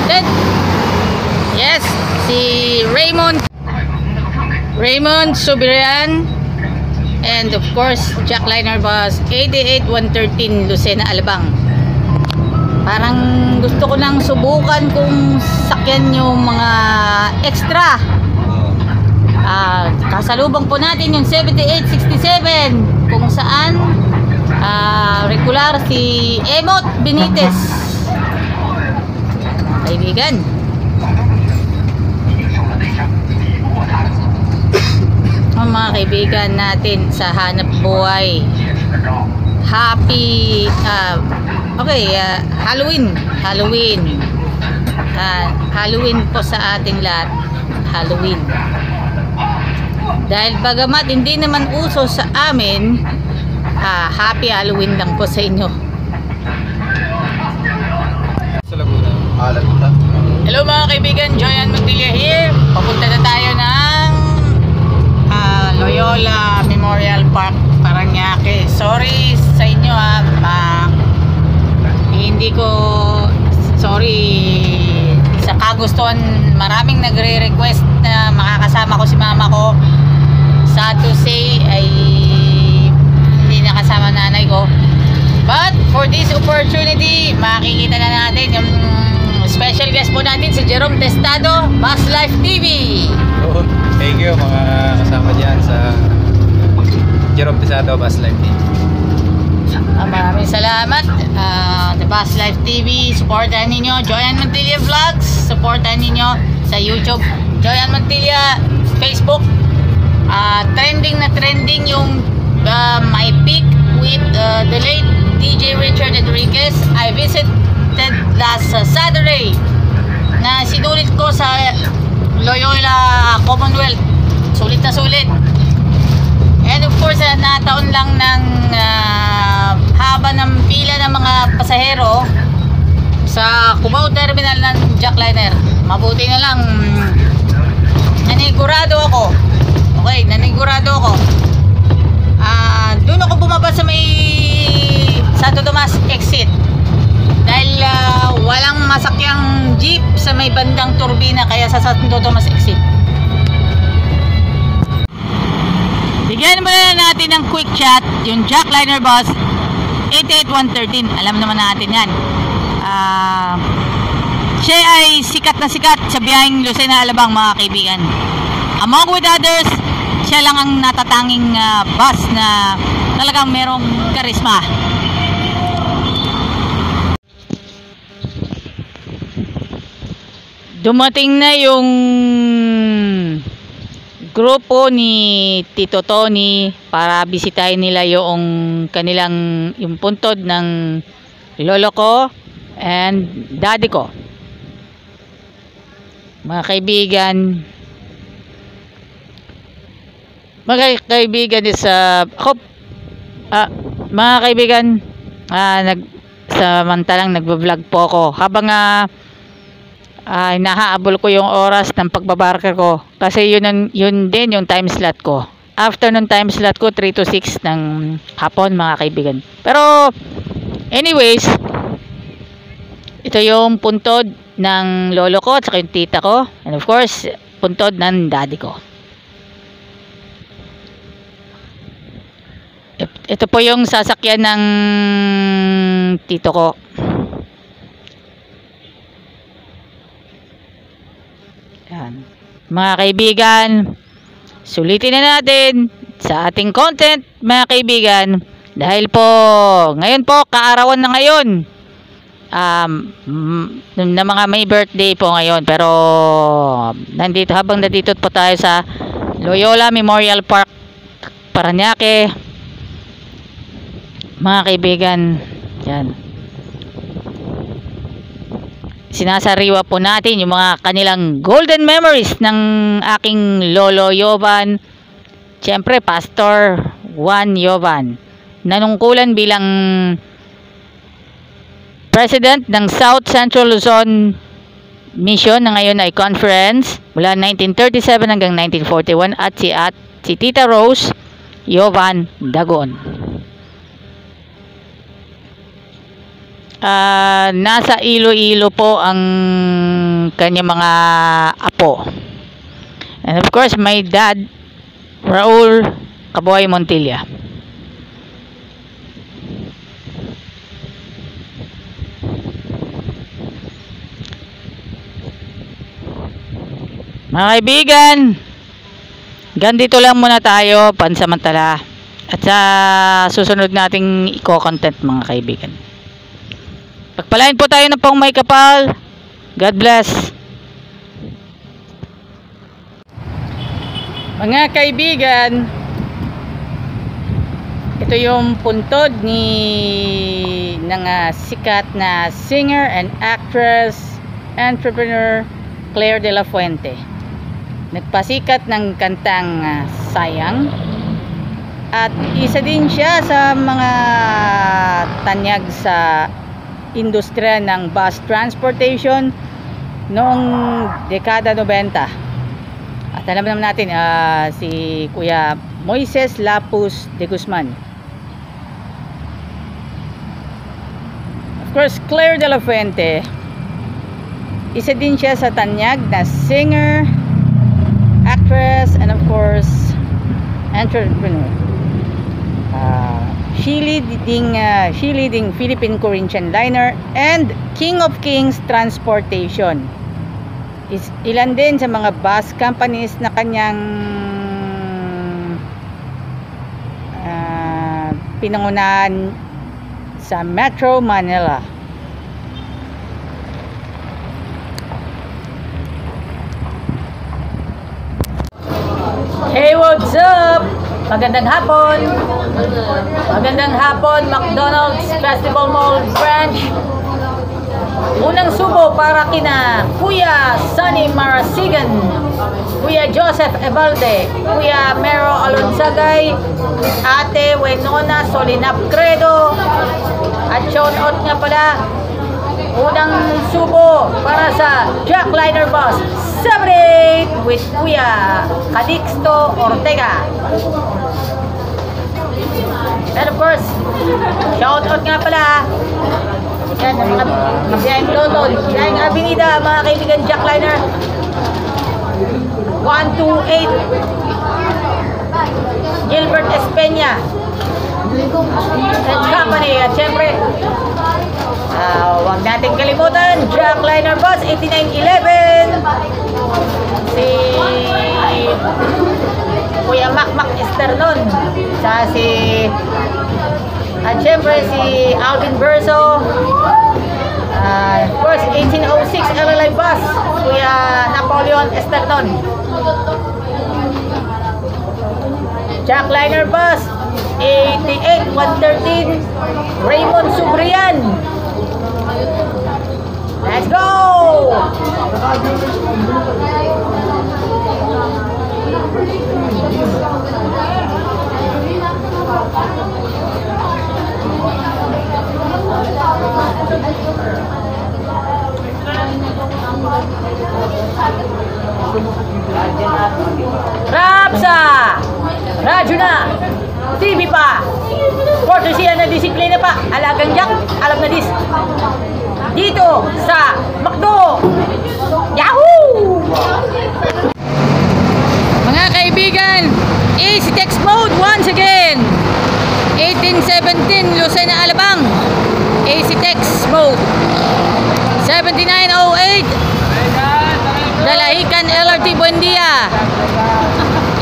Then, yes, si Raymond Soberan, and of course Jackliner Bus 88113 Lucena, Alabang. Parang gusto ko nang subukan kung sakyan yung mga extra. Kasalubong po natin yung 7867 kung saan regular si Emot Benitez, kaibigan. Ang mga kaibigan natin sa hanap buhay, happy Halloween po sa ating lahat. Halloween, dahil bagamat hindi naman uso sa amin, happy Halloween lang po sa inyo. Sa Laguna. Hello mga kaibigan, Joyan Montilla here. Papunta na tayo ng Loyola Memorial Park, Parañaque. Sorry sa inyo sorry sa kagustuhan. Maraming nagre-request na makakasama ko si mama ko. Sad to say ay hindi nakasama nanay ko, but for this opportunity makikita na natin yung special guest po natin, si Jerome Testado, Bus Life TV. Thank you mga kasama dyan sa Jerome Testado, Bus Life TV. Maraming salamat. The Bus Life TV, supportahan ninyo. Joyan Montilla Vlogs, supportahan ninyo sa YouTube. Joyan Montilla Facebook. Trending na trending yung my pic with the late DJ Richard Enriquez. I visited last Saturday na sinulit ko sa Loyola Commonwealth. Sulit na sulit. And of course, nataon lang ng haba ng pila ng mga pasahero sa Cubao Terminal ng Jackliner. Mabuti na lang nanigurado ako. Okay, nanigurado ako. Doon ako bumaba sa may Santo Tomas exit. Dahil walang masakyang jeep sa may bandang turbina, kaya sa Santo Tomas exit. Bigyan muna natin ng quick chat yung Jackliner Bus 88113. Alam naman natin yan. Siya ay sikat na sikat sa biyaheng Lucena, Alabang, mga kaibigan. Among with others, siya lang ang natatanging bus na talagang merong karisma. Dumating na yung grupo ni Tito Tony para bisitahin nila yung kanilang yung puntod ng lolo ko and daddy ko. Mga kaibigan is mga kaibigan, samantalang nagbablog po ako habang nahaabol ko yung oras ng pagbabarker ko kasi yun din yung time slot ko. After ng time slot ko 3 to 6 ng hapon, mga kaibigan. Pero anyways, ito yung puntod ng lolo ko at saka yung tita ko, and of course puntod ng daddy ko. Ito po yung sasakyan ng tito ko. Yan. Mga kaibigan, sulitin na natin sa ating content, mga kaibigan, dahil po ngayon po kaarawan na ngayon na mga may birthday po ngayon. Pero habang nandito po tayo sa Loyola Memorial Park, Parañaque, mga kaibigan, yan, sinasariwa po natin yung mga kanilang golden memories ng aking lolo Yovan. Siyempre, Pastor Juan Yovan, nanungkulan bilang President ng South Central Luzon Mission na ngayon ay Conference mula 1937 hanggang 1941, at si Tita Rose Yovan Dagon. Nasa Iloilo po ang kanyang mga apo. And of course, my dad, Raul Kaboy Montilla. Mga kaibigan, ganito lang muna tayo pansamantala. At sa susunod nating i-content mga kaibigan. Pagpalain po tayo ng pang may kapal. God bless. Mga kaibigan, ito yung puntod ng sikat na singer and actress, entrepreneur Claire de la Fuente. Nagpasikat ng kantang Sayang. At isa din siya sa mga tanyag sa industriya ng bus transportation noong dekada 90. At alam naman natin si Kuya Moises Lapus de Guzman. Of course, Claire de la Fuente, isa din siya sa tanyag na singer, actress, and of course entrepreneur. She leading Philippine Corinthian Liner and King of Kings Transportation. Ilan din sa mga bus companies na kanyang pinangunahan sa Metro Manila. Hey, what's up? Magandang hapon. Magandang hapon, McDonald's Festival Mall Branch. Unang subo para kina Kuya Sunny Marasigan, Kuya Joseph Ebalde, Kuya Mero Alonsagay, Ate Wenona Solinap Credo, at shout out nga pala, unang subo para sa Jack Liner Bus 78 with Kuya Calixto Ortega. And of course, shout out nga pala yan, mga biyaheng London, biyaheng Avenida, mga kaibigan Jack Liner 128 Gilbert Espeña and company. At syempre, huwag natin kalimutan Jack Liner Bus 8911, si Kuya Mac Esternon, at syempre si Alvin Verso, of course 1806 LLI Bus, Kuya Napoleon Esternon. Jack Liner Bus 88113 Raymond Subrian. Let's go! Rapsa! Radyo na! TV pa! Kortesiya na disiplina pa! Alagang Jack, alam na dis! Dito sa McDo! Yahoo! Mga kaibigan, Easy Text Mode once again! 1817 Lucena Alabang, Easy Text Mode 7908 Dalahican LRT Buendia,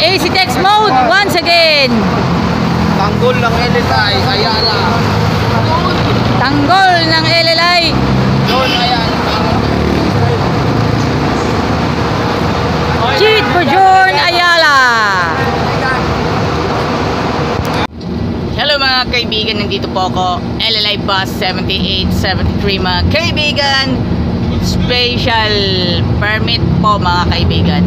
Easy Text Mode once again. Tanggol ng LLI, Ayala. Tanggol ng LLI. Doon, Ayala. Cheat Bujorn Ayala. Hello mga kaibigan, nandito po ako, LLI Bus 7873 mga kaibigan. Special permit po mga kaibigan.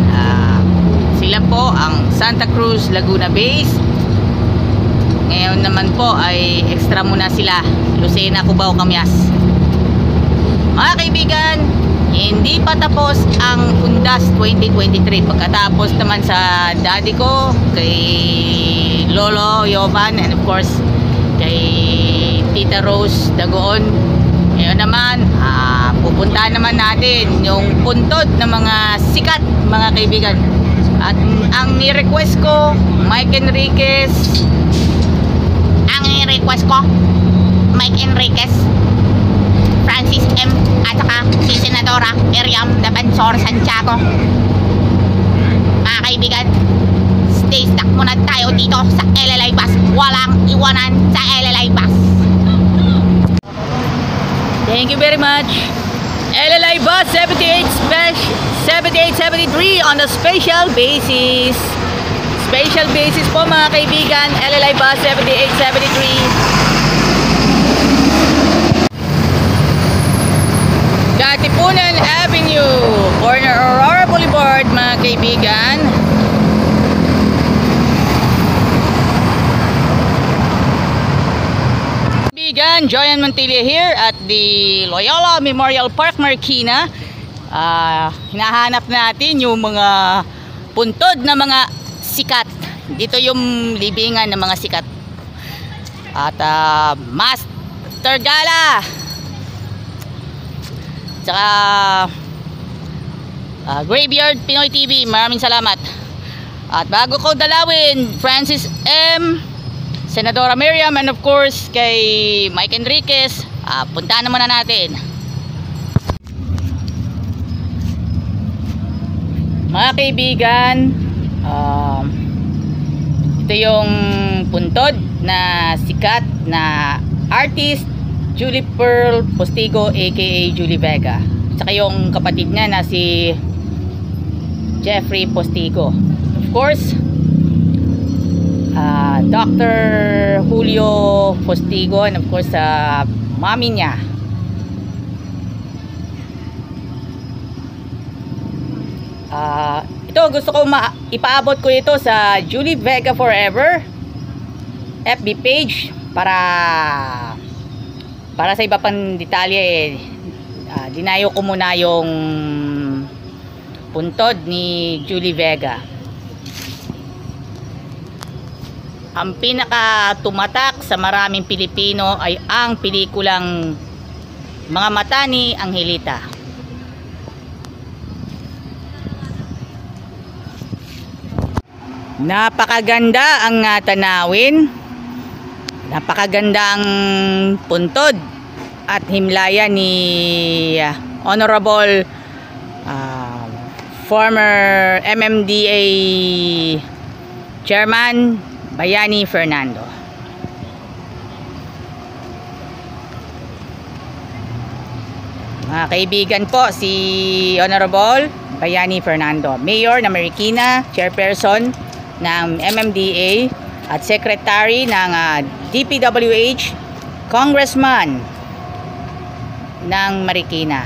Sila po ang Santa Cruz Laguna Base. Ngayon naman po ay extra muna sila, Lucena, Cubao, Camias. Mga kaibigan, hindi pa tapos ang Undas 2023. Pagkatapos naman sa daddy ko, kay Lolo Yovan, and of course kay Tita Rose Dagoon. Ngayon punta naman natin yung puntod ng mga sikat, mga kaibigan. At ang ni-request ko, Mike Enriquez. Ang ni-request ko, Mike Enriquez, Francis M. at saka si Senadora Miriam Defensor Santiago. Mga kaibigan, stay stuck muna tayo dito sa LLI Bus. Walang iwanan sa LLI Bus. Thank you very much. LLI Bus 7873 on the special basis. Special basis po mga kaibigan, LLI Bus 7873. Katipunan Avenue, corner Aurora Boulevard mga kaibigan. Joyan Montilla here at the Loyola Memorial Park, Marikina. Hinahanap natin yung mga puntod na mga sikat. Dito yung libingan ng mga sikat. At Master Gala, tsaka Graveyard Pinoy TV, maraming salamat. At bago ko dalawin, Francis M., Senadora Miriam, and of course kay Mike Enriquez, puntahan na muna natin. Mga kaibigan, ito yung puntod na sikat na artist, Julie Pearl Postigo aka Julie Vega. Saka yung kapatid niya na si Jeffrey Postigo. Of course, Dr. Julio Postigo, and of course mami niya. Ito gusto ko ipaabot ko ito sa Julie Vega Forever FB page para sa iba pang detalye. Dinayo ko muna yung puntod ni Julie Vega. Ang pinaka tumatak sa maraming Pilipino ay ang pelikulang Mga Mata ni Angelita. Napakaganda ang tanawin, napakaganda ang puntod at himlaya ni Honorable former MMDA Chairman Bayani Fernando. Mga kaibigan po, si Honorable Bayani Fernando, Mayor ng Marikina, Chairperson ng MMDA at Secretary ng DPWH, Congressman ng Marikina.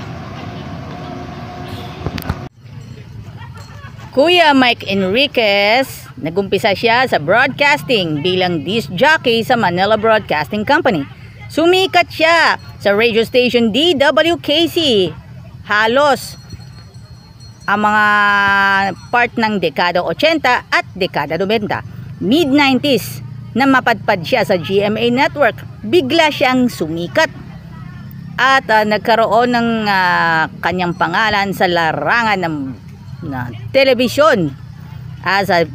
Kuya Mike Enriquez, nagumpisa siya sa broadcasting bilang disc jockey sa Manila Broadcasting Company. Sumikat siya sa radio station DWKC. Halos ang mga part ng dekada 80 at dekada 90. Mid-90s na mapadpad siya sa GMA Network. Bigla siyang sumikat at nagkaroon ng kanyang pangalan sa larangan ng telebisyon as a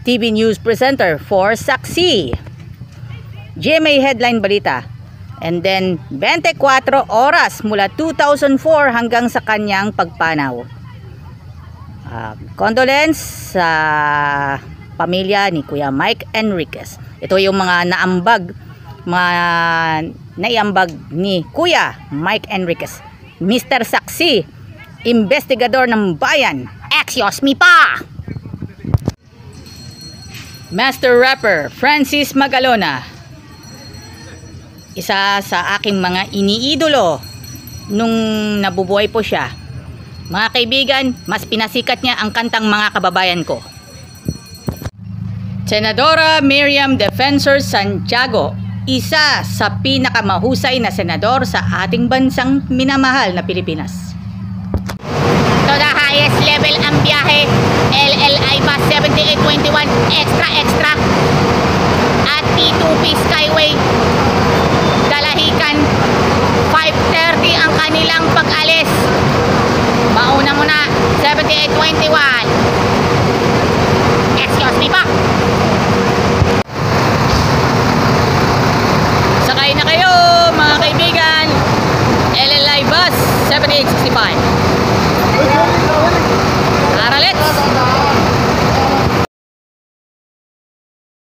TV news presenter for Saksi, GMA Headline Balita, and then 24 oras mula 2004 hanggang sa kanyang pagpanaw. Condolence sa pamilya ni Kuya Mike Enriquez. Ito yung mga naiambag ni Kuya Mike Enriquez, Mr. Saksi, investigador ng bayan. Axios mi pa! Master Rapper Francis Magalona, isa sa aking mga iniidolo nung nabubuhay po siya. Mga kaibigan, mas pinasikat niya ang kantang Mga Kababayan Ko. Senadora Miriam Defensor Santiago, isa sa pinakamahusay na senador sa ating bansang minamahal na Pilipinas. To the highest level ang biyahe, LLI Bus 7821 extra at P2P Skyway Dalahican. 5:30 ang kanilang pag-alis. 7821. Excuse me pa. Sakay na kayo mga kaibigan. LLI Bus 7865. Tara, let's